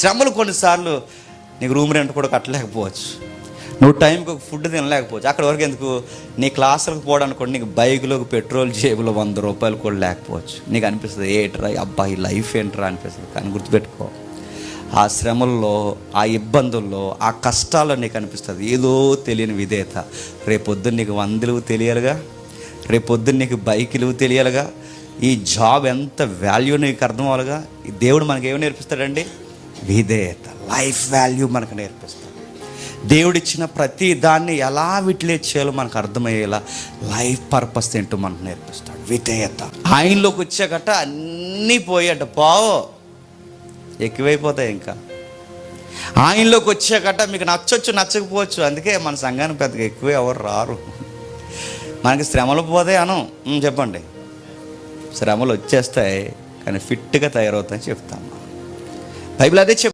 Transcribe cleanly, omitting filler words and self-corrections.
శ్రమలు కొన్నిసార్లు నీకు రూమ్ రెంట్ కూడా కట్టలేకపోవచ్చు, నువ్వు టైంకి ఒక ఫుడ్ తినలేకపోవచ్చు. అక్కడ వరకు ఎందుకు, నీ క్లాసులకు పోవడానికి కూడా నీకు బైకులోకి పెట్రోల్ జేబులో 100 రూపాయలు కూడా లేకపోవచ్చు. నీకు అనిపిస్తుంది ఏట్రా అబ్బా ఈ లైఫ్ ఏంట్రా అనిపిస్తుంది. కానీ గుర్తుపెట్టుకో, ఆ శ్రమల్లో, ఆ ఇబ్బందుల్లో, ఆ కష్టాల్లో నీకు అనిపిస్తుంది ఏదో తెలియని విధేయత. రేపొద్దున్న నీకు 100 తెలియాలిగా, రేపొద్దున్న నీకు బైకులు తెలియాలిగా, ఈ జాబ్ ఎంత వాల్యూ నీకు అర్థం అవ్వాలిగా. ఈ దేవుడు మనకి ఏమి నేర్పిస్తాడండి? విధేయత, లైఫ్ వాల్యూ మనకు నేర్పిస్తాడు. దేవుడిచ్చిన ప్రతి దాన్ని ఎలా విట్లేట్ చేయాలో మనకు అర్థమయ్యేలా లైఫ్ పర్పస్ ఏంటో మనకు నేర్పిస్తాడు. విధేయత. ఆయనలోకి వచ్చాకట అన్నీ పోయాట, పావు ఎక్కువైపోతాయి. ఇంకా ఆయనలోకి వచ్చాకట మీకు నచ్చొచ్చు నచ్చకపోవచ్చు. అందుకే మన సంఘానికి పెద్దగా ఎక్కువ ఎవరు రారు. మనకి శ్రమలు పోతాయి అను, చెప్పండి. శ్రమలు వచ్చేస్తాయి కానీ ఫిట్గా తయారవుతాయని చెప్తాము. బైబిల్ అదే